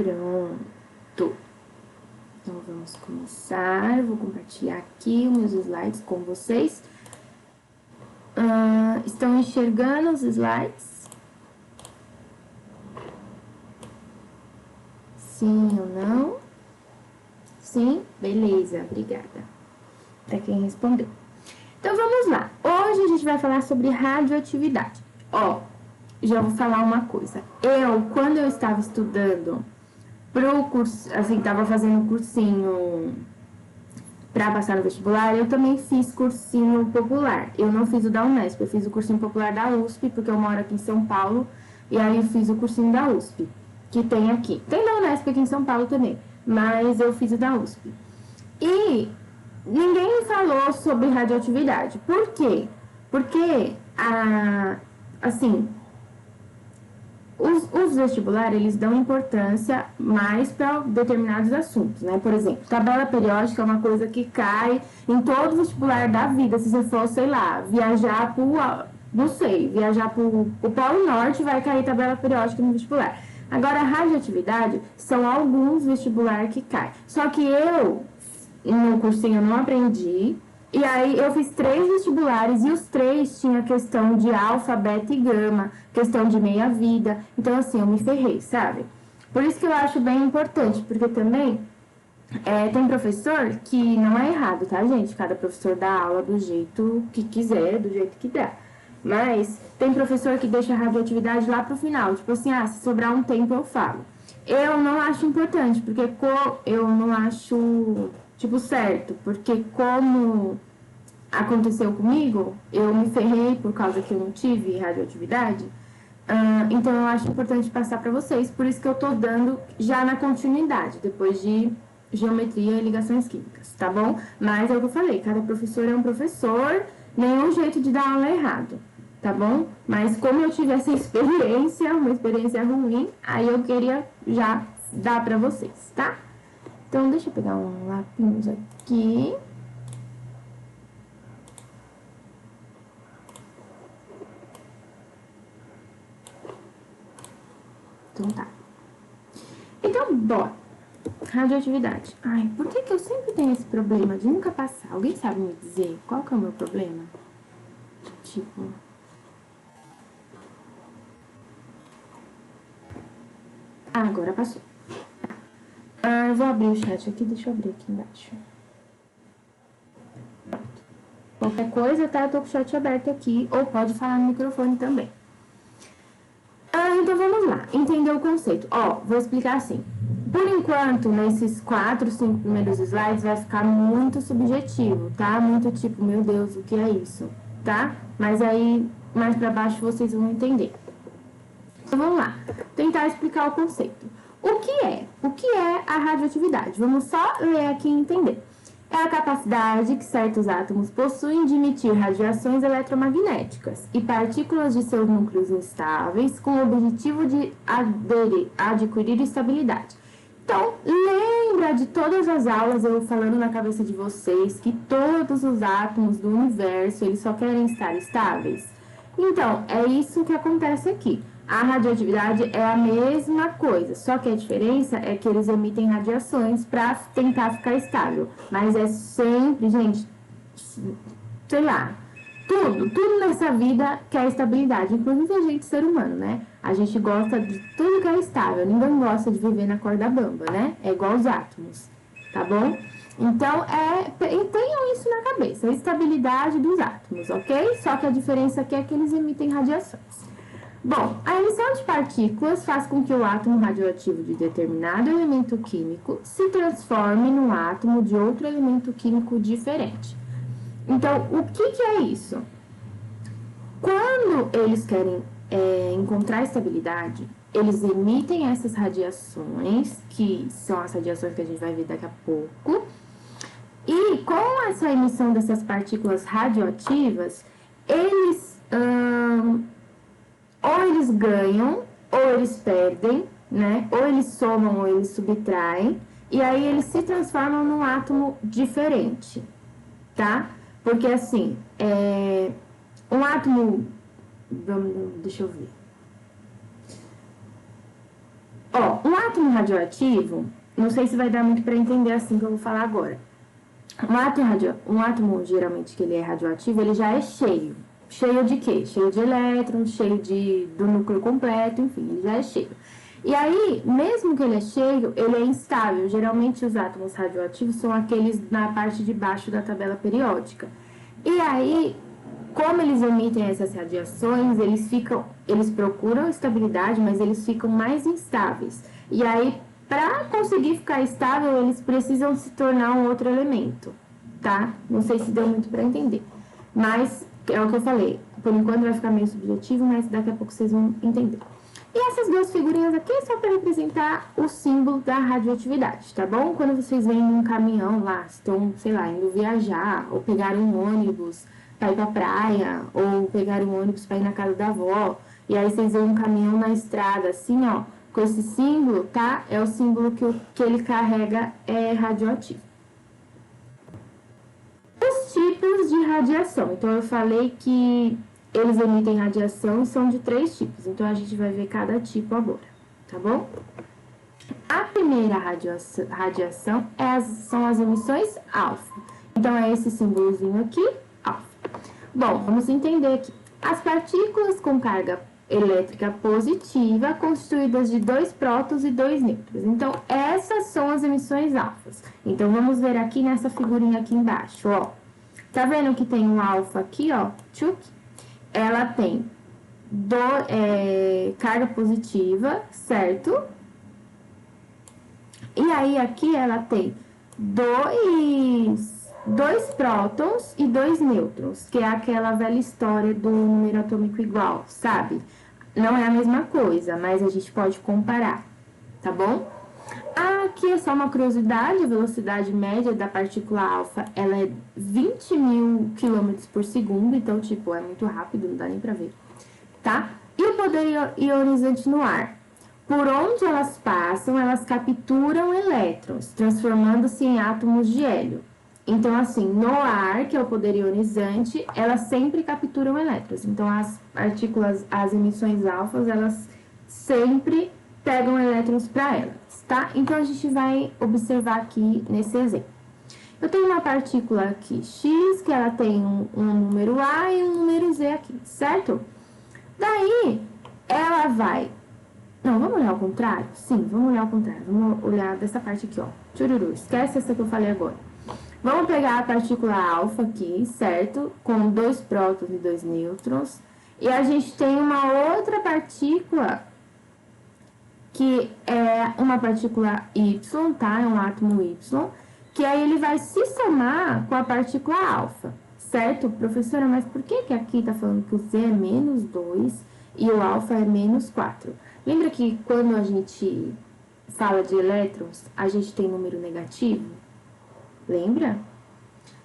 Pronto. Então, vamos começar. Eu vou compartilhar aqui os meus slides com vocês. Estão enxergando os slides? Sim ou não? Sim? Beleza, obrigada. Para quem respondeu. Então, vamos lá. Hoje a gente vai falar sobre radioatividade. Ó, já vou falar uma coisa. Quando eu estava estudando pro curso, assim, estava fazendo cursinho para passar no vestibular, eu também fiz cursinho popular. Eu não fiz o da Unesp, eu fiz o cursinho popular da USP, porque eu moro aqui em São Paulo, e aí eu fiz o cursinho da USP, que tem aqui. Tem da Unesp aqui em São Paulo também, mas eu fiz o da USP. E ninguém me falou sobre radioatividade. Por quê? Porque, assim, os vestibulares, eles dão importância mais para determinados assuntos, né? Por exemplo, tabela periódica é uma coisa que cai em todo vestibular da vida. Se você for, sei lá, viajar viajar para o Polo Norte, vai cair tabela periódica no vestibular. Agora, a radioatividade são alguns vestibulares que caem. Só que no cursinho, eu não aprendi. E aí, eu fiz 3 vestibulares e os 3 tinha questão de alfa, beta e gama, questão de meia-vida. Então, assim, eu me ferrei, sabe? Por isso que eu acho bem importante, porque também tem professor que não é errado, tá, gente? Cada professor dá aula do jeito que quiser, do jeito que dá. Mas tem professor que deixa a radioatividade lá pro final. Tipo assim, se sobrar um tempo eu falo. Eu não acho importante, porque eu não acho, tipo, certo. Porque como aconteceu comigo, eu me ferrei por causa que eu não tive radioatividade. Então, eu acho importante passar para vocês. Por isso que eu tô dando já na continuidade, depois de geometria e ligações químicas, tá bom? Mas é o que eu falei, cada professor é um professor, nenhum jeito de dar aula errado, tá bom? Mas como eu tive essa experiência, uma experiência ruim, aí eu queria já dar para vocês, tá? Então, deixa eu pegar um lápis aqui. Então, tá. Então, bora. Radioatividade. Ai, por que eu sempre tenho esse problema de nunca passar? Alguém sabe me dizer qual que é o meu problema? Tipo... agora passou. Eu vou abrir o chat aqui, deixa eu abrir aqui embaixo. Qualquer coisa, tá? Eu tô com o chat aberto aqui, ou pode falar no microfone também. Então vamos lá, entender o conceito. Vou explicar assim. Por enquanto, nesses 4, 5 primeiros slides, vai ficar muito subjetivo, tá? Muito tipo, meu Deus, o que é isso, tá? Mas aí, mais pra baixo, vocês vão entender. Então vamos lá, tentar explicar o conceito. O que é? O que é a radioatividade? Vamos só ler aqui e entender. É a capacidade que certos átomos possuem de emitir radiações eletromagnéticas e partículas de seus núcleos instáveis com o objetivo de adquirir estabilidade. Então, lembra de todas as aulas eu falando na cabeça de vocês que todos os átomos do universo, eles só querem estar estáveis? Então, é isso que acontece aqui. A radioatividade é a mesma coisa, só que a diferença é que eles emitem radiações para tentar ficar estável. Mas é sempre, gente, sei lá, tudo nessa vida quer estabilidade, inclusive a gente, ser humano, né? A gente gosta de tudo que é estável, ninguém gosta de viver na corda bamba, né? É igual os átomos, tá bom? Então, tenham isso na cabeça, a estabilidade dos átomos, ok? Só que a diferença aqui é que eles emitem radiações. Bom, a emissão de partículas faz com que o átomo radioativo de determinado elemento químico se transforme num átomo de outro elemento químico diferente. Então, o que é isso? Quando eles querem encontrar estabilidade, eles emitem essas radiações, que são as radiações que a gente vai ver daqui a pouco, e com essa emissão dessas partículas radioativas, eles... ou eles ganham, ou eles perdem, né? Ou eles somam, ou eles subtraem. E aí eles se transformam num átomo diferente, tá? Porque assim, um átomo... deixa eu ver. Ó, um átomo radioativo, não sei se vai dar muito para entender assim que eu vou falar agora. Um átomo, geralmente, que ele é radioativo, ele já é cheio. Cheio de quê? Cheio de elétrons, cheio do núcleo completo, enfim, ele já é cheio. E aí, mesmo que ele é cheio, ele é instável. Geralmente, os átomos radioativos são aqueles na parte de baixo da tabela periódica. E aí, como eles emitem essas radiações, eles procuram estabilidade, mas eles ficam mais instáveis. E aí, para conseguir ficar estável, eles precisam se tornar um outro elemento, tá? Não sei se deu muito para entender. Mas é o que eu falei. Por enquanto vai ficar meio subjetivo, mas daqui a pouco vocês vão entender. E essas duas figurinhas aqui é só para representar o símbolo da radioatividade, tá bom? Quando vocês vêm num caminhão lá, estão, sei lá, indo viajar, ou pegaram um ônibus para ir pra praia, ou pegaram um ônibus para ir na casa da avó, e aí vocês veem um caminhão na estrada, assim, ó, com esse símbolo, tá? É o símbolo que ele carrega radioativo. Os tipos de radiação. Então, eu falei que eles emitem radiação e são de 3 tipos. Então, a gente vai ver cada tipo agora, tá bom? A primeira radiação são as emissões alfa. Então, é esse símbolozinho aqui, alfa. Bom, vamos entender aqui. As partículas com carga elétrica positiva, constituídas de 2 prótons e 2 nêutrons. Então, essas são as emissões alfas. Então, vamos ver aqui nessa figurinha aqui embaixo, ó. Tá vendo que tem um alfa aqui, ó? Tchuc. Ela tem carga positiva, certo? E aí, aqui ela tem dois prótons e 2 nêutrons, que é aquela velha história do número atômico igual, sabe? Não é a mesma coisa, mas a gente pode comparar, tá bom? Aqui é só uma curiosidade, a velocidade média da partícula alfa, ela é 20.000 km por segundo, então, tipo, é muito rápido, não dá nem pra ver, tá? E o poder ionizante no ar? Por onde elas passam, elas capturam elétrons, transformando-se em átomos de hélio. Então, assim, no ar, que é o poder ionizante, elas sempre capturam elétrons. Então, as partículas, as emissões alfas, elas sempre pegam elétrons para elas, tá? Então, a gente vai observar aqui nesse exemplo. Eu tenho uma partícula aqui, X, que ela tem um número A e um número Z aqui, certo? Daí, ela vai... Não, vamos olhar ao contrário? Sim, vamos olhar ao contrário. Vamos olhar dessa parte aqui, ó. Tchururu, esquece essa que eu falei agora. Vamos pegar a partícula alfa aqui, certo? Com 2 prótons e 2 nêutrons. E a gente tem uma outra partícula, que é uma partícula Y, tá? É um átomo Y, que aí ele vai se somar com a partícula alfa, certo? Professora, mas por que aqui tá falando que o Z é menos 2 e o alfa é menos 4? Lembra que quando a gente fala de elétrons, a gente tem número negativo? Lembra?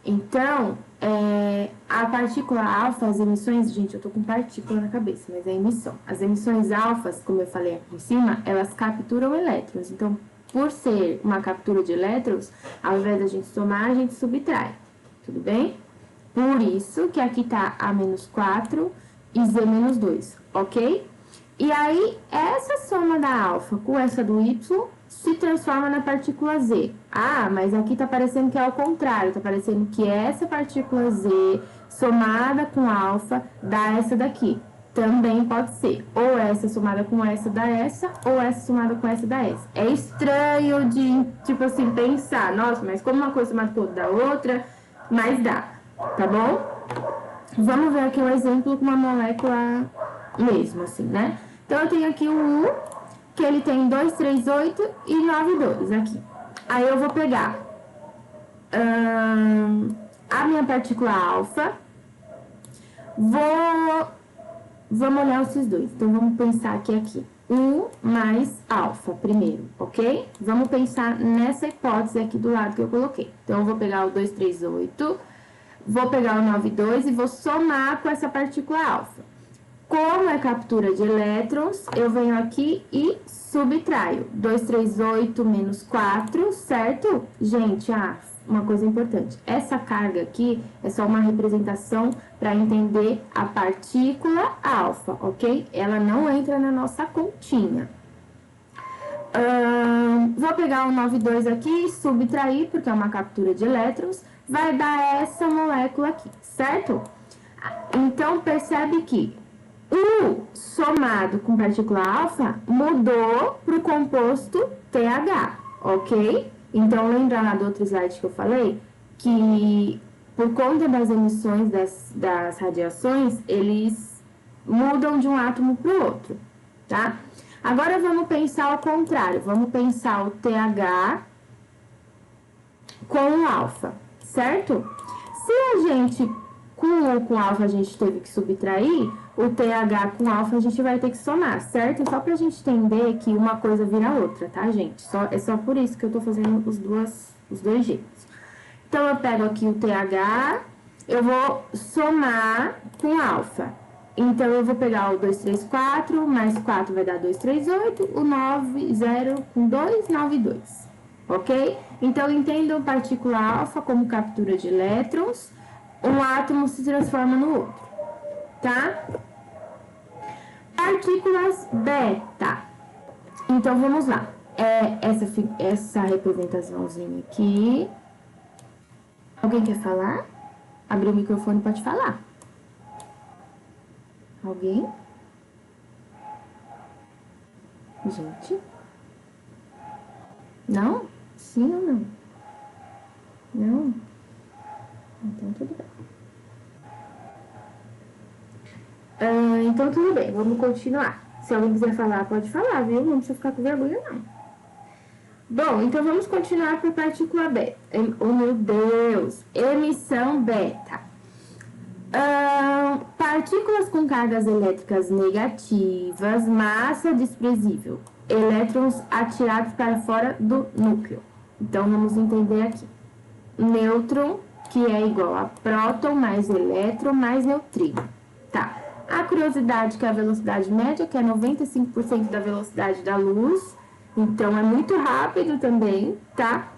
Então, a partícula alfa, as emissões... Gente, eu tô com partícula na cabeça, mas é emissão. As emissões alfas, como eu falei aqui em cima, elas capturam elétrons. Então, por ser uma captura de elétrons, ao invés da gente somar, a gente subtrai. Tudo bem? Por isso que aqui tá A menos 4 e Z menos 2, ok? E aí, essa soma da alfa com essa do Y se transforma na partícula Z. Ah, mas aqui tá parecendo que é ao contrário. Tá parecendo que essa partícula Z somada com alfa dá essa daqui. Também pode ser. Ou essa somada com essa dá essa, ou essa somada com essa dá essa. É estranho de, tipo assim, pensar. Nossa, mas como uma coisa somada com outra dá outra, mas dá. Tá bom? Vamos ver aqui um exemplo com uma molécula mesmo, assim, né? Então, eu tenho aqui o U, que ele tem 2, 3, 8 e 9, 2 aqui. Aí, eu vou pegar a minha partícula alfa, vamos olhar esses dois. Então, vamos pensar aqui. U mais alfa primeiro, ok? Vamos pensar nessa hipótese aqui do lado que eu coloquei. Então, eu vou pegar o 2, 3, 8, vou pegar o 9, 2 e vou somar com essa partícula alfa. Como é captura de elétrons, eu venho aqui e subtraio. 2, 3, 8 menos 4, certo? Gente, uma coisa importante. Essa carga aqui é só uma representação para entender a partícula alfa, ok? Ela não entra na nossa continha. Vou pegar o 92 aqui, subtrair, porque é uma captura de elétrons, vai dar essa molécula aqui, certo? Então, percebe que o somado com partícula alfa mudou para o composto TH, ok? Então, lembra lá do outro slide que eu falei? Que por conta das emissões das radiações, eles mudam de um átomo para o outro, tá? Agora, vamos pensar ao contrário. Vamos pensar o TH com o alfa, certo? Se a gente, com o com alfa, a gente teve que subtrair, o TH com alfa a gente vai ter que somar, certo? Só pra gente entender que uma coisa vira outra, tá, gente? É só por isso que eu tô fazendo os dois jeitos. Então, eu pego aqui o TH, eu vou somar com alfa. Então, eu vou pegar o 2, 3, 4, mais 4 vai dar 2, 3, 8, o 9, 0 com 2, 9, 2. Ok? Então, entendam partícula alfa como captura de elétrons, um átomo se transforma no outro, tá? Partículas beta. Então, vamos lá. Essa representaçãozinha aqui. Alguém quer falar? Abrir o microfone, pode falar. Alguém? Gente? Não? Sim ou não? Não? Então, tudo bem. Então, tudo bem. Vamos continuar. Se alguém quiser falar, pode falar, viu? Não precisa ficar com vergonha, não. Bom, então vamos continuar para a partícula beta. Oh, meu Deus! Emissão beta. Partículas com cargas elétricas negativas, massa desprezível, elétrons atirados para fora do núcleo. Então, vamos entender aqui. Nêutron, que é igual a próton mais elétron mais neutrino. Tá. A curiosidade que é a velocidade média, que é 95% da velocidade da luz. Então, é muito rápido também, tá?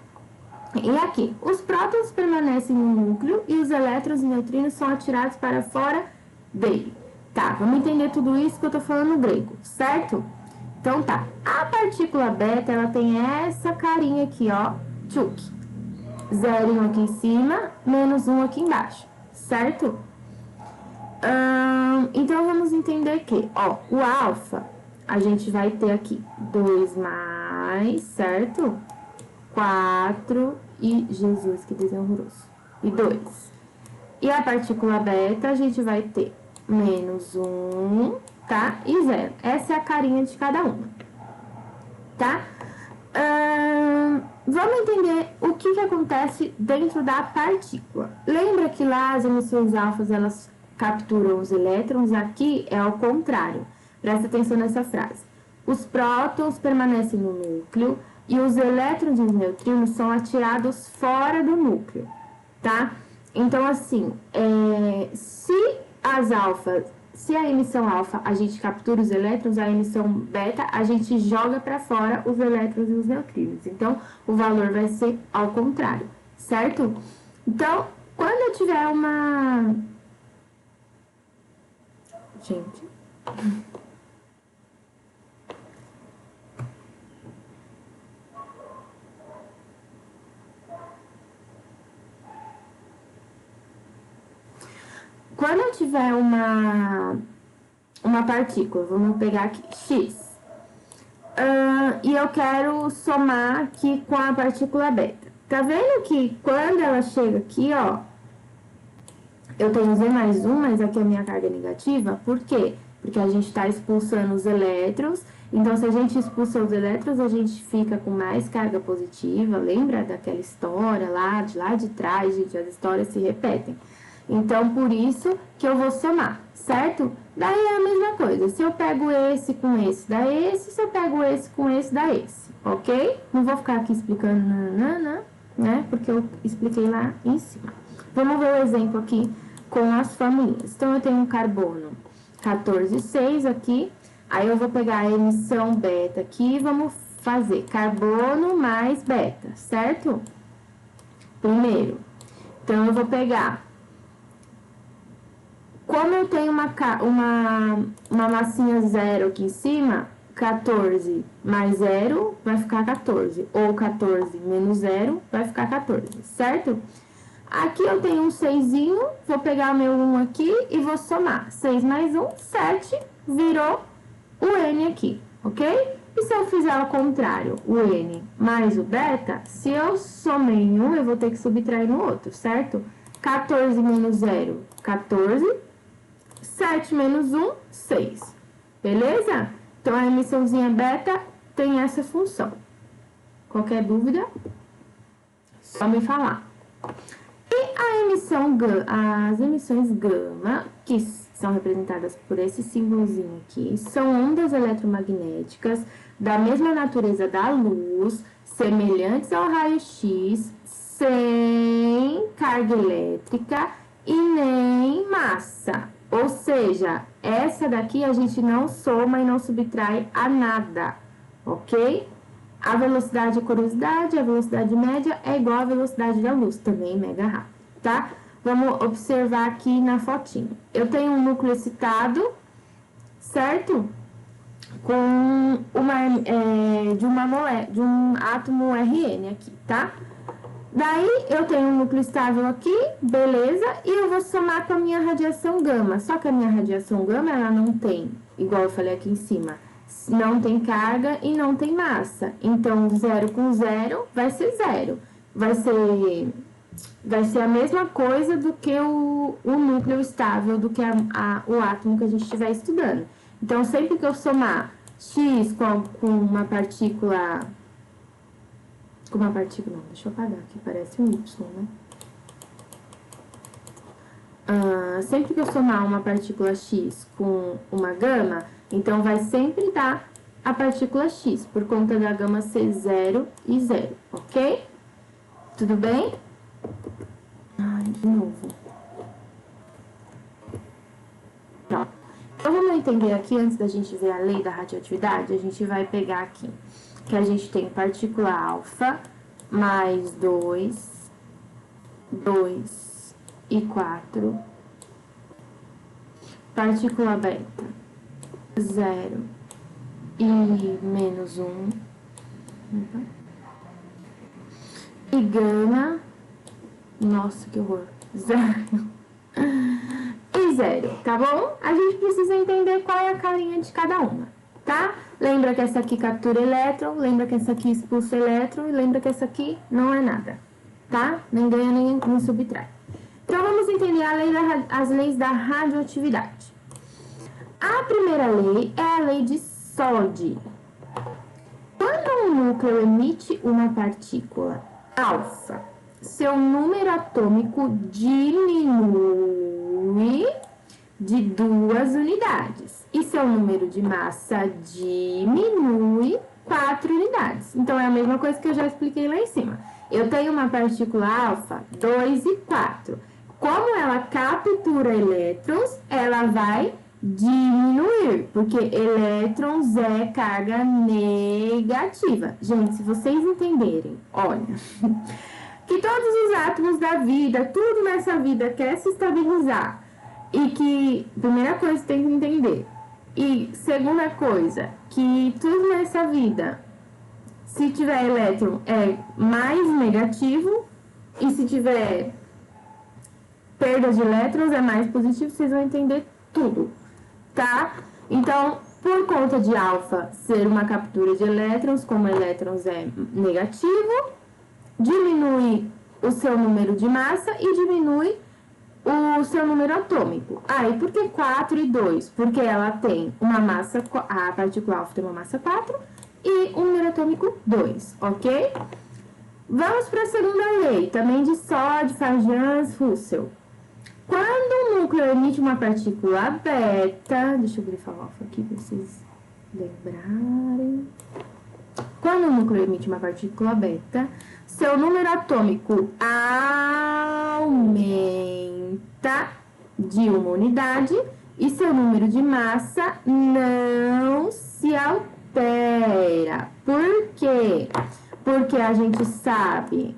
E aqui, os prótons permanecem no núcleo e os elétrons e neutrinos são atirados para fora dele. Tá, vamos entender tudo isso que eu tô falando grego, certo? Então tá, a partícula beta, ela tem essa carinha aqui, ó, tchuk. 0 aqui em cima, menos 1 aqui embaixo, certo? Então, vamos entender que, ó, o alfa, a gente vai ter aqui 2 mais, certo? 4 e... Jesus, que desenho horroroso. E 2. E a partícula beta, a gente vai ter menos 1, tá? E 0. Essa é a carinha de cada uma, tá? Vamos entender o que acontece dentro da partícula. Lembra que lá as emissões alfas, elas capturam os elétrons? Aqui é ao contrário. Presta atenção nessa frase. Os prótons permanecem no núcleo e os elétrons e os neutrinos são atirados fora do núcleo, tá? Então, assim, se a emissão alfa a gente captura os elétrons, a emissão beta a gente joga para fora os elétrons e os neutrinos. Então, o valor vai ser ao contrário, certo? Então, quando eu tiver uma... Gente... Quando eu tiver uma partícula, vamos pegar aqui, X, e eu quero somar aqui com a partícula beta. Tá vendo que quando ela chega aqui, ó, eu tenho Z mais 1, mas aqui a minha carga é negativa. Por quê? Porque a gente tá expulsando os elétrons. Então, se a gente expulsa os elétrons, a gente fica com mais carga positiva. Lembra daquela história lá de trás, gente? As histórias se repetem. Então, por isso que eu vou somar, certo? Daí é a mesma coisa. Se eu pego esse com esse, dá esse. Se eu pego esse com esse, dá esse. Ok? Não vou ficar aqui explicando, né? Porque eu expliquei lá em cima. Vamos ver o exemplo aqui com as formulinhas. Então, eu tenho um carbono 14,6 aqui. Aí, eu vou pegar a emissão beta aqui e vamos fazer carbono mais beta, certo? Primeiro. Então, eu vou pegar... Como eu tenho uma massinha 0 aqui em cima, 14 mais 0 vai ficar 14. Ou 14 menos 0 vai ficar 14, certo? Aqui eu tenho um 6, vou pegar o meu 1 aqui e vou somar. 6 mais 1, 7, virou o N aqui, ok? E se eu fizer ao contrário, o N mais o beta, se eu somei em um, eu vou ter que subtrair no outro, certo? 14 menos 0, 14. 7 menos 1, 6. Beleza? Então, a emissãozinha beta tem essa função. Qualquer dúvida, só me falar. E as emissões gama, que são representadas por esse símbolozinho aqui, são ondas eletromagnéticas da mesma natureza da luz, semelhantes ao raio-x, sem carga elétrica e nem massa. Ou seja, essa daqui a gente não soma e não subtrai a nada, ok? A velocidade de curiosidade, a velocidade média é igual à velocidade da luz, também mega rápido, tá? Vamos observar aqui na fotinho. Eu tenho um núcleo excitado, certo? Com de um átomo RN aqui, tá? Daí, eu tenho um núcleo estável aqui, beleza, e eu vou somar com a minha radiação gama. Só que a minha radiação gama, ela não tem, igual eu falei aqui em cima, não tem carga e não tem massa. Então, 0 com 0 vai ser 0. Vai ser a mesma coisa do que o núcleo estável, do que o átomo que a gente estiver estudando. Então, sempre que eu somar X com uma partícula... Com uma partícula, não, deixa eu apagar aqui, parece um Y, né? Sempre que eu somar uma partícula X com uma gama, então vai sempre dar a partícula X, por conta da gama ser 0 e 0, ok? Tudo bem? Ai, de novo. Pronto. Então, vamos entender aqui, antes da gente ver a lei da radioatividade, a gente vai pegar aqui que a gente tem partícula alfa mais 2 e 4, partícula beta 0 e menos 1, e gama, nossa, que horror, 0 e 0, tá bom? A gente precisa entender qual é a carinha de cada uma, tá? Lembra que essa aqui captura elétron, lembra que essa aqui expulsa elétron, e lembra que essa aqui não é nada, tá? Nem ganha, nem subtrai. Então, vamos entender as leis da radioatividade. A primeira lei é a lei de Soddy. Quando um núcleo emite uma partícula alfa, seu número atômico diminui de 2 unidades. E seu número de massa diminui 4 unidades. Então, é a mesma coisa que eu já expliquei lá em cima. Eu tenho uma partícula alfa, 2 e 4. Como ela captura elétrons, ela vai diminuir, porque elétrons é carga negativa. Gente, se vocês entenderem, olha, que todos os átomos da vida, tudo nessa vida quer se estabilizar. E que, primeira coisa, tem que entender. E segunda coisa, que tudo nessa vida, se tiver elétron, é mais negativo. E se tiver perda de elétrons, é mais positivo. Vocês vão entender tudo, tá? Então, por conta de alfa ser uma captura de elétrons, como elétrons é negativo, diminui o seu número de massa e diminui o seu número atômico. E por que 4 e 2? Porque ela tem uma massa, a partícula alfa tem uma massa 4 e um número atômico 2, ok? Vamos para a segunda lei, também de Soddy, Fajans, Russell. Quando um núcleo emite uma partícula beta, deixa eu grifar o alfa aqui para vocês lembrarem. Quando um núcleo emite uma partícula beta, seu número atômico aumenta de uma unidade e seu número de massa não se altera. Por quê? Porque a gente sabe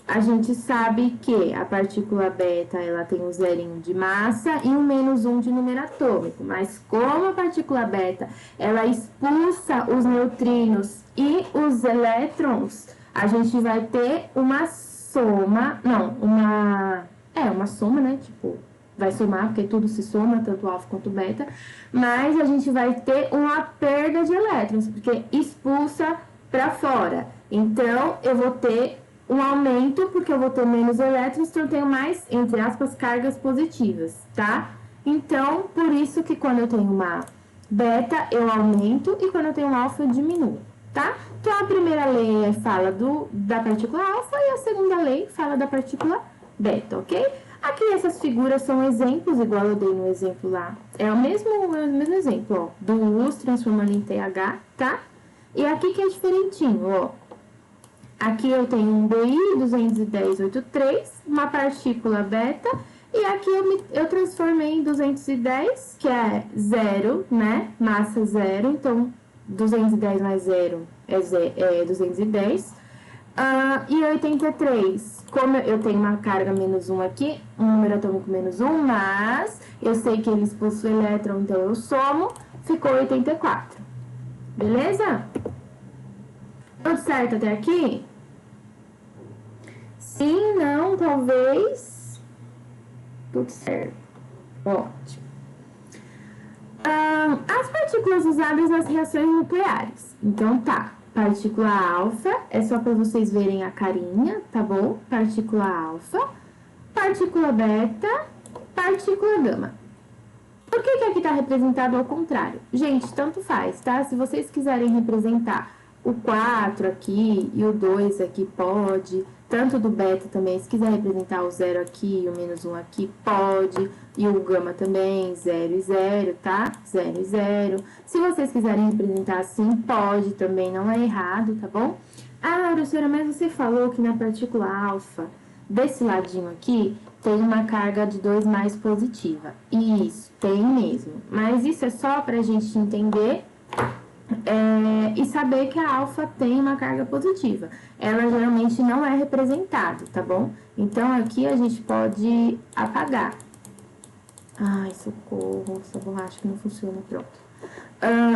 a gente sabe que a partícula beta, ela tem um zerinho de massa e um -1 de número atômico. Mas como a partícula beta, ela expulsa os neutrinos e os elétrons, a gente vai ter uma soma, uma soma, né? Tipo, vai somar, porque tudo se soma, tanto alfa quanto beta. Mas a gente vai ter uma perda de elétrons, porque expulsa para fora. Então, eu vou ter um aumento, porque eu vou ter menos elétrons, então eu tenho mais, entre aspas, cargas positivas, tá? Então, por isso que quando eu tenho uma beta, eu aumento, e quando eu tenho um alfa, eu diminuo, tá? Então, a primeira lei fala da partícula alfa, e a segunda lei fala da partícula beta, ok? Aqui, essas figuras são exemplos, igual eu dei no exemplo lá. É o mesmo exemplo, ó, do luz transformando em TH, tá? E aqui que é diferentinho, ó. Aqui eu tenho um DI 210,83, uma partícula beta, e aqui eu transformei em 210, que é 0, né? Massa 0, então 210 mais 0 é 210. E 83, como eu tenho uma carga -1 aqui, um número atômico -1, mas eu sei que ele expulsa o elétron, então eu somo, ficou 84. Beleza? Tudo certo até aqui? Sim, não, talvez. Tudo certo. Ótimo. As partículas usadas nas reações nucleares. Então, tá. Partícula alfa, é só para vocês verem a carinha, tá bom? Partícula alfa, partícula beta, partícula gama. Por que aqui tá representado ao contrário? Gente, tanto faz, tá? Se vocês quiserem representar o 4 aqui e o 2 aqui, pode. Tanto do beta também, se quiser representar o 0 aqui e o -1 aqui, pode. E o gama também, 0 e 0, tá? 0 e 0. Se vocês quiserem representar assim, pode também, não é errado, tá bom? Ah, professora, mas você falou que na partícula alfa, desse ladinho aqui, tem uma carga de 2 mais positiva. Isso, tem mesmo. Mas isso é só pra gente entender e saber que a alfa tem uma carga positiva. Ela geralmente não é representada, tá bom? Então, aqui a gente pode apagar. Ai, socorro, essa borracha que não funciona, pronto.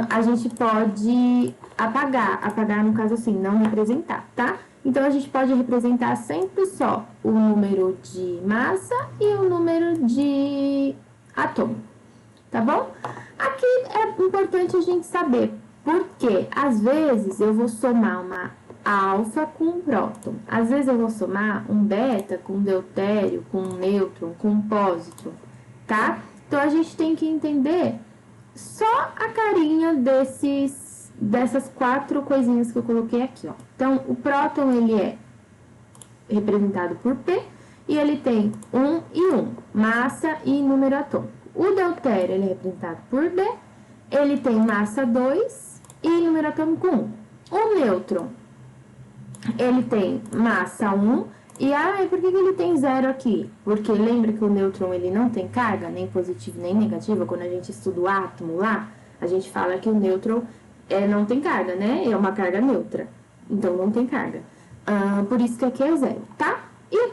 A gente pode apagar no caso assim, não representar, tá? Então, a gente pode representar sempre só o número de massa e o número de átomo, tá bom? Aqui é importante a gente saber, porque às vezes eu vou somar uma alfa com um próton, às vezes eu vou somar um beta com um deutério, com um nêutron, com um pósitron, tá? Então, a gente tem que entender só a carinha dessas 4 coisinhas que eu coloquei aqui, ó. Então, o próton, ele é representado por P, e ele tem 1 e 1, massa e número atômico. O deutério, ele é representado por B, ele tem massa 2 e número atômico 1. O nêutron, ele tem massa 1, e por que ele tem 0 aqui? Porque lembra que o nêutron, ele não tem carga, nem positiva nem negativa? Quando a gente estuda o átomo lá, a gente fala que o nêutron não tem carga, né? É uma carga neutra, então não tem carga. Por isso que aqui é 0, tá? E o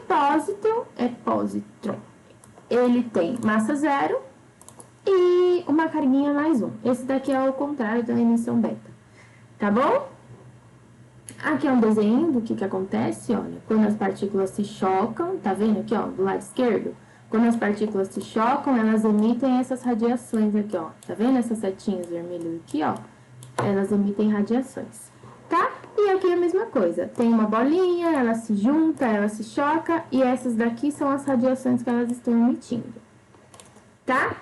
pósitron, ele tem massa 0 e uma carguinha mais 1. Esse daqui é o contrário da emissão beta, tá bom? Aqui é um desenho do que acontece, olha, quando as partículas se chocam, tá vendo aqui, ó, do lado esquerdo? Quando as partículas se chocam, elas emitem essas radiações aqui, ó, tá vendo essas setinhas vermelhas aqui, ó? Elas emitem radiações, tá? E aqui é a mesma coisa, tem uma bolinha, ela se junta, ela se choca, e essas daqui são as radiações que elas estão emitindo, tá?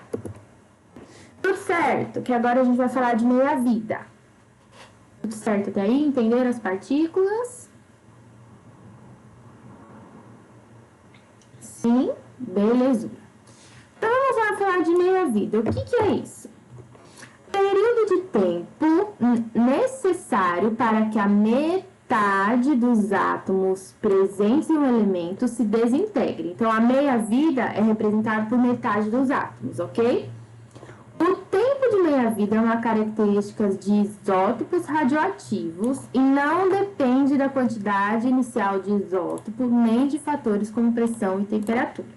Tudo certo, que agora a gente vai falar de meia-vida. Tudo certo até aí? Entenderam as partículas? Sim? Beleza. Então, vamos lá falar de meia-vida. O que é isso? Período de tempo necessário para que a metade dos átomos presentes em um elemento se desintegre. Então, a meia-vida é representada por metade dos átomos, ok? O tempo de meia-vida é uma característica de isótopos radioativos e não depende da quantidade inicial de isótopo, nem de fatores como pressão e temperatura.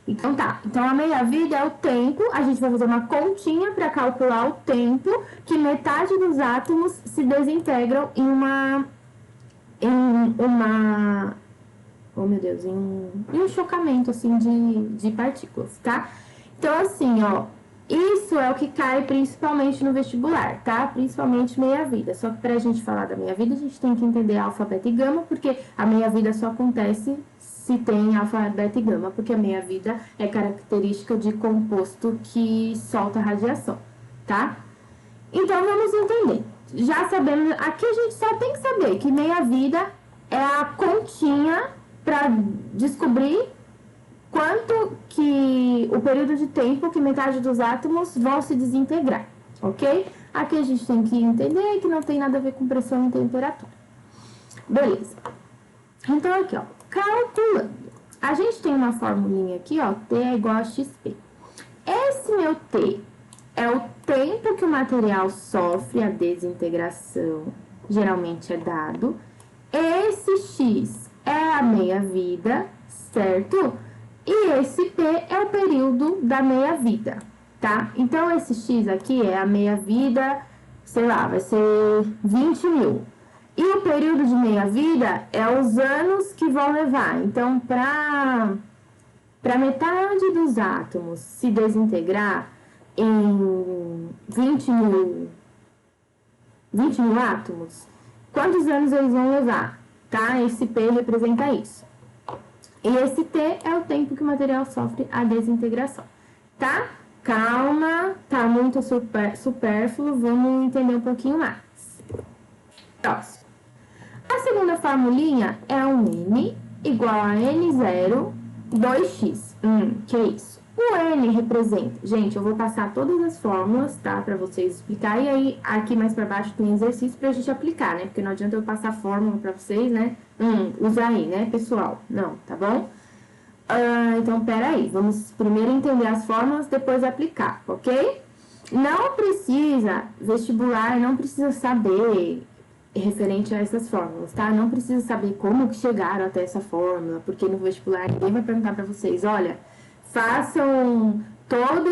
Então tá, então a meia-vida é o tempo, a gente vai fazer uma continha para calcular o tempo que metade dos átomos se desintegram em um chocamento, assim, de partículas, tá? Então, assim, ó, isso é o que cai principalmente no vestibular, tá? Principalmente meia-vida. Só que pra gente falar da meia-vida, a gente tem que entender alfa, beta e gama, porque a meia-vida só acontece se tem alfa, beta e gama, porque a meia-vida é característica de composto que solta radiação, tá? Então, vamos entender. Já sabemos, aqui a gente só tem que saber que meia-vida é a continha para descobrir quanto que o período de tempo que metade dos átomos vão se desintegrar, ok? Aqui a gente tem que entender que não tem nada a ver com pressão e temperatura. Beleza. Então, aqui, ó, calculando. A gente tem uma formulinha aqui, ó, T é igual a XP. Esse meu T é o tempo que o material sofre a desintegração, geralmente é dado. Esse X é a meia-vida, certo? E esse P é o período da meia-vida, tá? Então, esse X aqui é a meia-vida, sei lá, vai ser 20.000. E o período de meia-vida é os anos que vão levar. Então, para metade dos átomos se desintegrar em 20.000 átomos, quantos anos eles vão levar, tá? Esse P representa isso. E esse T é o tempo que o material sofre a desintegração, tá? Calma, tá muito supérfluo, vamos entender um pouquinho mais. Próximo. A segunda formulinha é um N igual a N0, 2x. Que é isso? O N representa... Gente, eu vou passar todas as fórmulas, tá? Pra vocês explicar. E aí, aqui mais pra baixo tem exercício pra gente aplicar, né? Porque não adianta eu passar fórmula pra vocês, né? Usa aí, né, pessoal? Não, tá bom? Então, peraí. Vamos primeiro entender as fórmulas, depois aplicar, ok? Não precisa, vestibular, não precisa saber referente a essas fórmulas, tá? Não precisa saber como que chegaram até essa fórmula, porque no vestibular ninguém vai perguntar pra vocês, olha... Façam todo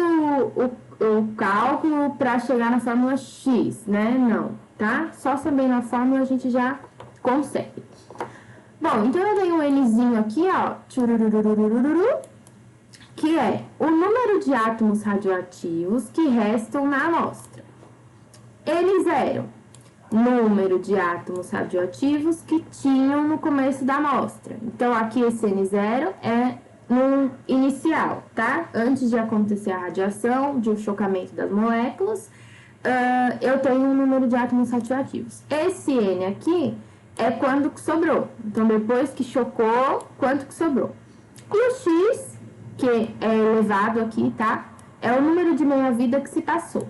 o cálculo para chegar na fórmula X, né? Não, tá? Só sabendo a fórmula a gente já consegue. Bom, então eu tenho um Nzinho aqui, ó, que é o número de átomos radioativos que restam na amostra. N0, número de átomos radioativos que tinham no começo da amostra. Então, aqui esse N0 é no inicial, tá? Antes de acontecer a radiação, de um chocamento das moléculas, eu tenho um número de átomos radioativos. Esse N aqui é quando que sobrou. Então, depois que chocou, quanto que sobrou. E o X, que é elevado aqui, tá? É o número de meia-vida que se passou.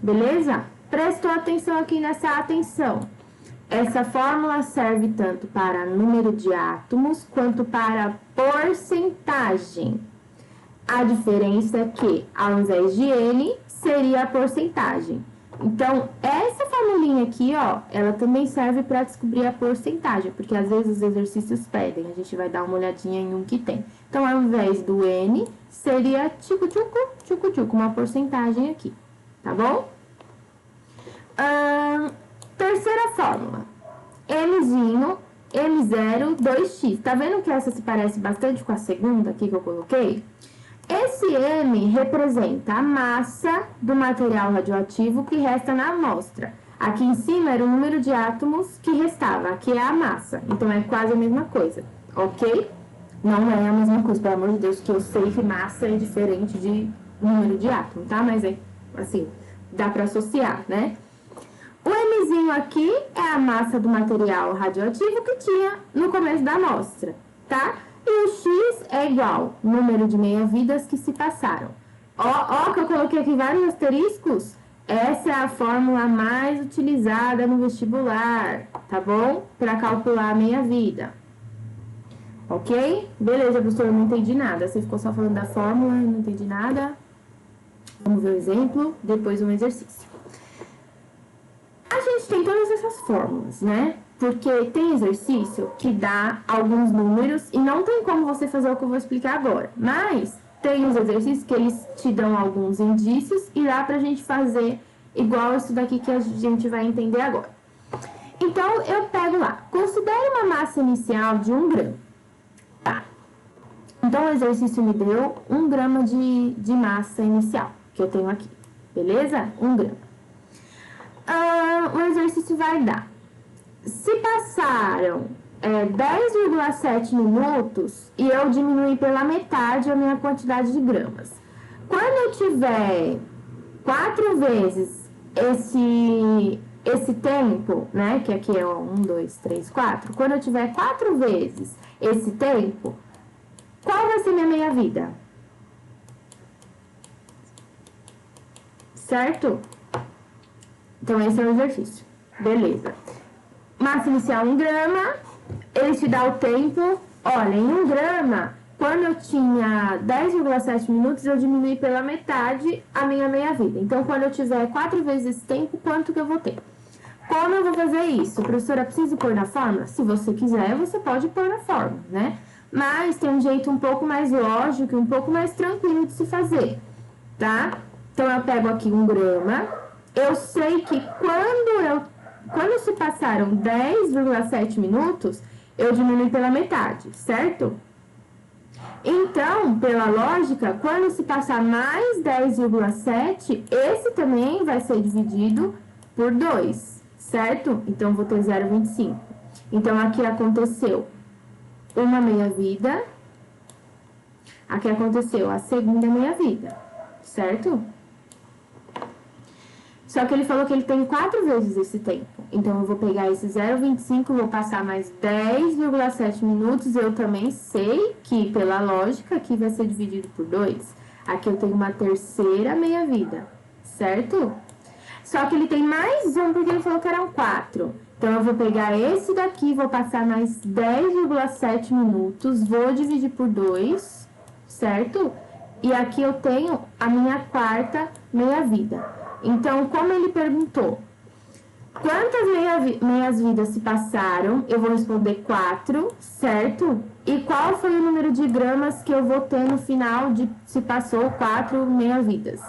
Beleza? Prestou atenção aqui nessa atenção. Essa fórmula serve tanto para número de átomos quanto para porcentagem. A diferença é que, ao invés de N, seria a porcentagem. Então, essa formulinha aqui, ó, ela também serve para descobrir a porcentagem, porque às vezes os exercícios pedem, a gente vai dar uma olhadinha em um que tem. Então, ao invés do N, seria tchucu-tchucu, uma porcentagem aqui, tá bom? Terceira fórmula, Mzinho, M0, 2x. Tá vendo que essa se parece bastante com a segunda aqui que eu coloquei? Esse M representa a massa do material radioativo que resta na amostra. Aqui em cima era o número de átomos que restava, aqui é a massa. Então, é quase a mesma coisa, ok? Não é a mesma coisa, pelo amor de Deus, que eu sei que massa é diferente de número de átomo, tá? Mas é, assim, dá pra associar, né? O Mzinho aqui é a massa do material radioativo que tinha no começo da amostra, tá? E o X é igual ao número de meia-vidas que se passaram. Ó, que eu coloquei aqui vários asteriscos. Essa é a fórmula mais utilizada no vestibular, tá bom? Para calcular a meia-vida. Ok? Beleza, professor, eu não entendi nada. Você ficou só falando da fórmula e não entendi nada. Vamos ver o exemplo, depois um exercício. A gente tem todas essas fórmulas, né? Porque tem exercício que dá alguns números e não tem como você fazer o que eu vou explicar agora. Mas tem os exercícios que eles te dão alguns indícios e dá pra gente fazer igual isso daqui que a gente vai entender agora. Então, eu pego lá. Considere uma massa inicial de 1 grama. Tá. Então, o exercício me deu 1 grama de massa inicial, que eu tenho aqui. Beleza? 1 grama. O exercício vai dar. Se passaram 10,7 minutos e eu diminuí pela metade a minha quantidade de gramas. Quando eu tiver 4 vezes esse tempo, né, que aqui é 1, 2, 3, 4, quando eu tiver 4 vezes esse tempo, qual vai ser minha meia-vida? Certo? Então, esse é o exercício. Beleza. Massa inicial em grama, ele te dá o tempo. Olha, em 1 grama, quando eu tinha 10,7 minutos, eu diminuí pela metade a minha meia-vida. Então, quando eu tiver 4 vezes esse tempo, quanto que eu vou ter? Como eu vou fazer isso? Professora, preciso pôr na fórmula? Se você quiser, você pode pôr na fórmula, né? Mas tem um jeito um pouco mais lógico e um pouco mais tranquilo de se fazer, tá? Então, eu pego aqui 1 grama. Eu sei que quando se passaram 10,7 minutos, eu diminui pela metade, certo? Então, pela lógica, quando se passar mais 10,7, esse também vai ser dividido por 2, certo? Então, vou ter 0,25. Então, aqui aconteceu uma meia-vida, aqui aconteceu a segunda meia-vida, certo? Só que ele falou que ele tem 4 vezes esse tempo. Então, eu vou pegar esse 0,25, vou passar mais 10,7 minutos. Eu também sei que, pela lógica, aqui vai ser dividido por 2. Aqui eu tenho uma terceira meia-vida, certo? Só que ele tem mais um, porque ele falou que eram 4. Então, eu vou pegar esse daqui, vou passar mais 10,7 minutos, vou dividir por 2, certo? E aqui eu tenho a minha quarta meia-vida. Então, como ele perguntou, quantas meias-vidas se passaram? Eu vou responder 4, certo? E qual foi o número de gramas que eu vou ter no final de se passou 4 meia-vidas?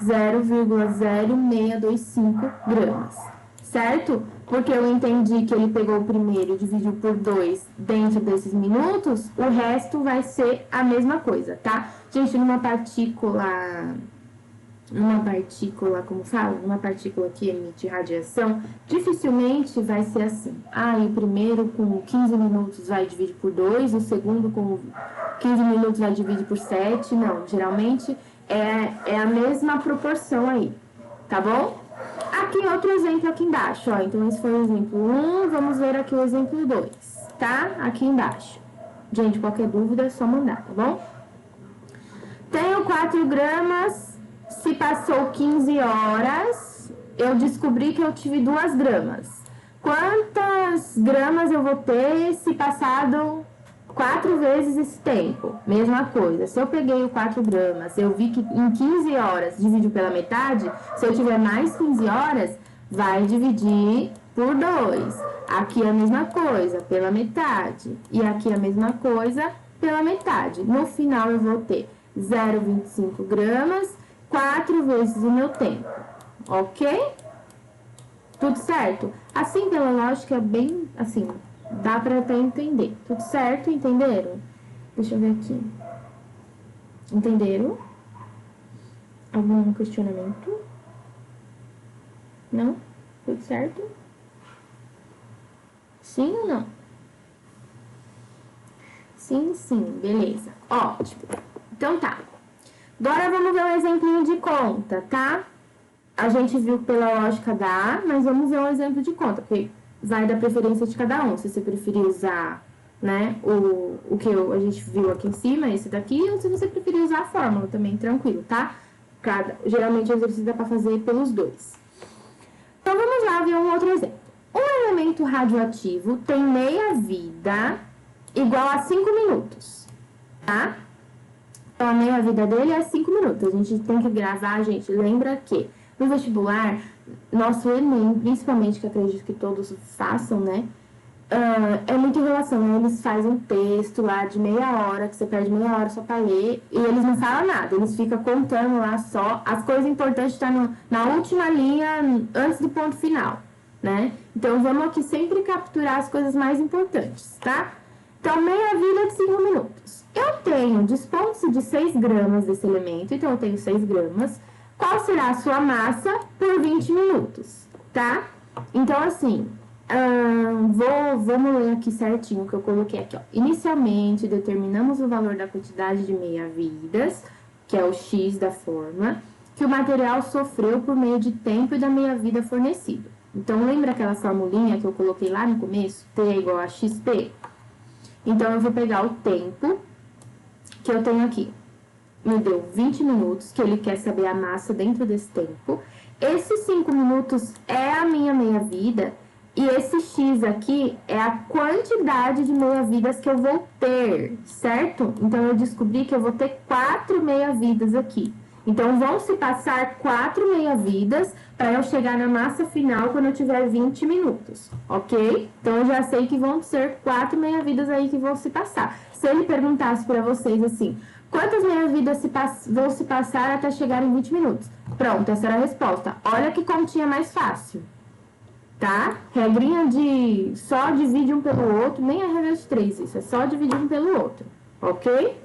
0,0625 gramas, certo? Porque eu entendi que ele pegou o primeiro e dividiu por 2 dentro desses minutos, o resto vai ser a mesma coisa, tá? Gente, numa partícula, como fala? Uma partícula que emite radiação, dificilmente vai ser assim. O primeiro com 15 minutos vai dividir por 2, o segundo com 15 minutos vai dividir por 7. Não, geralmente é a mesma proporção aí, tá bom? Aqui outro exemplo aqui embaixo, ó. Então, esse foi o exemplo 1, vamos ver aqui o exemplo 2, tá? Aqui embaixo. Gente, qualquer dúvida é só mandar, tá bom? Tenho 4 gramas... Se passou 15 horas, eu descobri que eu tive 2 gramas. Quantas gramas eu vou ter se passado 4 vezes esse tempo? Mesma coisa. Se eu peguei o 4 gramas, eu vi que em 15 horas dividiu pela metade, se eu tiver mais 15 horas, vai dividir por 2. Aqui é a mesma coisa, pela metade. E aqui é a mesma coisa, pela metade. No final, eu vou ter 0,25 gramas, 4 vezes o meu tempo, ok? Tudo certo? Assim, pela lógica, bem, assim, dá pra até entender. Tudo certo? Entenderam? Deixa eu ver aqui. Entenderam? Algum questionamento? Não? Tudo certo? Sim ou não? Sim, sim, beleza. Ótimo. Então tá. Agora vamos ver um exemplinho de conta, tá? A gente viu que pela lógica dá, mas vamos ver um exemplo de conta, porque vai da preferência de cada um. Se você preferir usar, né, o que a gente viu aqui em cima, esse daqui, ou se você preferir usar a fórmula também, tranquilo, tá? Geralmente o exercício dá pra fazer pelos dois. Então vamos lá ver um outro exemplo. Um elemento radioativo tem meia-vida igual a 5 minutos, tá? Então, a meia-vida dele é 5 minutos. A gente tem que gravar, gente. Lembra que no vestibular, nosso Enem, principalmente, que acredito que todos façam, né? É muita enrolação, né? Eles fazem um texto lá de meia hora, que você perde meia hora só pra ler, e eles não falam nada, eles ficam contando lá só. As coisas importantes estão na última linha, antes do ponto final, né? Então, vamos aqui sempre capturar as coisas mais importantes, tá? Então, meia-vida de 5 minutos. Eu tenho, dispõe-se de 6 gramas desse elemento, então eu tenho 6 gramas. Qual será a sua massa por 20 minutos, tá? Então, assim, vamos ler aqui certinho o que eu coloquei aqui, ó. Inicialmente, determinamos o valor da quantidade de meia-vidas, que é o X da fórmula, que o material sofreu por meio de tempo e da meia-vida fornecido. Então, lembra aquela formulinha que eu coloquei lá no começo? T é igual a XP? Então, eu vou pegar o tempo que eu tenho aqui. Me deu 20 minutos, que ele quer saber a massa dentro desse tempo. Esses 5 minutos é a minha meia-vida. E esse X aqui é a quantidade de meia-vidas que eu vou ter, certo? Então, eu descobri que eu vou ter 4 meia-vidas aqui. Então, vão se passar 4 meia-vidas para eu chegar na massa final quando eu tiver 20 minutos, ok? Então, eu já sei que vão ser 4 meia-vidas aí que vão se passar. Se ele perguntasse para vocês assim, quantas meia-vidas vão se passar até chegar em 20 minutos? Pronto, essa era a resposta. Olha que continha mais fácil, tá? Regrinha de só divide um pelo outro, nem a regra de 3, isso é só dividir um pelo outro, ok?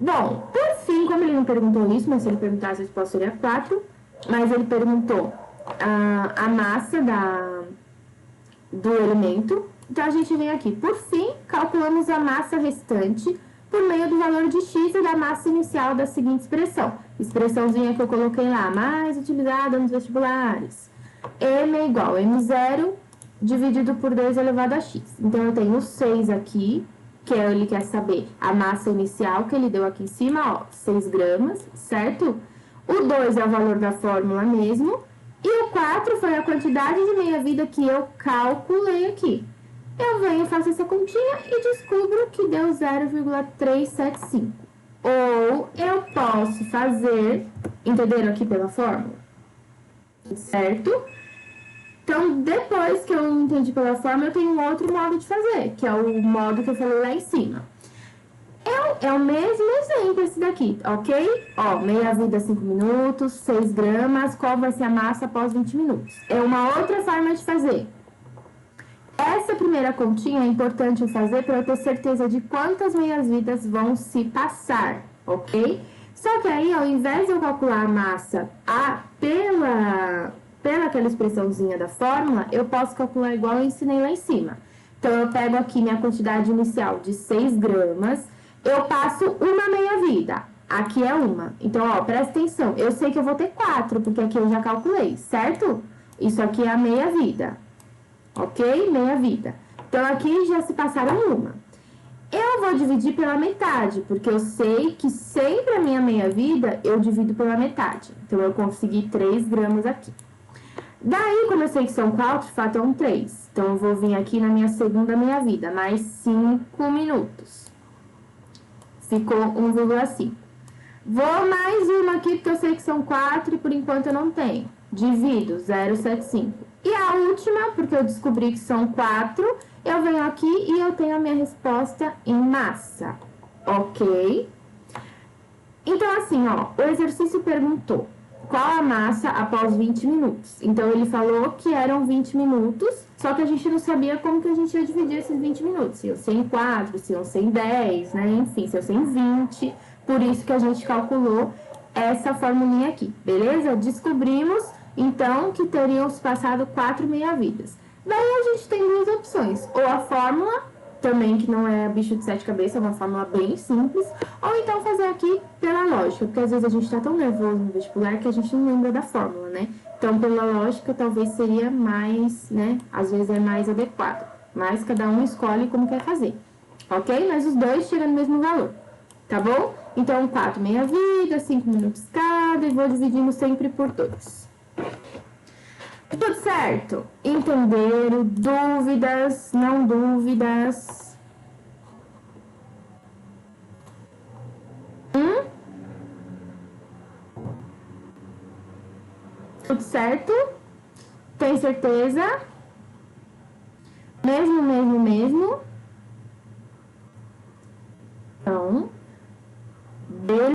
Bom, por fim, como ele não perguntou isso, mas se ele perguntasse, a resposta seria 4. Mas ele perguntou a massa do elemento. Então, a gente vem aqui. Por fim, calculamos a massa restante por meio do valor de x e da massa inicial da seguinte expressão. Expressãozinha que eu coloquei lá, mais utilizada nos vestibulares. M é igual a M0 dividido por 2 elevado a x. Então, eu tenho 6 aqui, que ele quer saber a massa inicial que ele deu aqui em cima, ó, 6 gramas, certo? O 2 é o valor da fórmula mesmo, e o 4 foi a quantidade de meia-vida que eu calculei aqui. Eu venho, faço essa continha e descubro que deu 0,375. Ou eu posso fazer, entenderam aqui pela fórmula? Certo? Então, depois que eu entendi pela fórmula, eu tenho um outro modo de fazer, que é o modo que eu falei lá em cima. É o mesmo exemplo esse daqui, ok? Ó, meia-vida 5 minutos, 6 gramas, qual vai ser a massa após 20 minutos? É uma outra forma de fazer. Essa primeira continha é importante eu fazer para eu ter certeza de quantas meias-vidas vão se passar, ok? Só que aí, ao invés de eu calcular a massa pela aquela expressãozinha da fórmula, eu posso calcular igual eu ensinei lá em cima. Então, eu pego aqui minha quantidade inicial de 6 gramas, eu passo uma meia-vida. Aqui é uma. Então, ó, presta atenção. Eu sei que eu vou ter 4, porque aqui eu já calculei, certo? Isso aqui é a meia-vida. Ok? Meia-vida. Então, aqui já se passaram uma. Eu vou dividir pela metade, porque eu sei que sempre a minha meia-vida eu divido pela metade. Então, eu consegui 3 gramas aqui. Daí, como eu sei que são 4, faltam 3. Então, eu vou vir aqui na minha segunda meia-vida, mais 5 minutos. Ficou 1,5. Vou mais uma aqui, porque eu sei que são 4 e por enquanto eu não tenho. Divido, 0,75. E a última, porque eu descobri que são 4, eu venho aqui e eu tenho a minha resposta em massa. Ok? Então, assim, ó, o exercício perguntou qual a massa após 20 minutos. Então, ele falou que eram 20 minutos, só que a gente não sabia como que a gente ia dividir esses 20 minutos. Se iam ser em 4, se iam ser em 10, né? Enfim, se iam ser em 20. Por isso que a gente calculou essa formulinha aqui, beleza? Descobrimos, então, que teriam se passado 4 meia-vidas. Daí, a gente tem duas opções. Ou a fórmula, também que não é bicho de 7 cabeças, é uma fórmula bem simples. Ou então fazer aqui pela lógica, porque às vezes a gente tá tão nervoso no vestibular que a gente não lembra da fórmula, né? Então, pela lógica, talvez seria mais, né? Às vezes é mais adequado. Mas cada um escolhe como quer fazer, ok? Mas os dois chegam no mesmo valor, tá bom? Então, 4 meia-vida, 5 minutos cada, e vou dividindo sempre por 2. Tudo certo? Entenderam? Dúvidas? Não dúvidas? Tudo certo? Tem certeza? Mesmo? Então, beleza.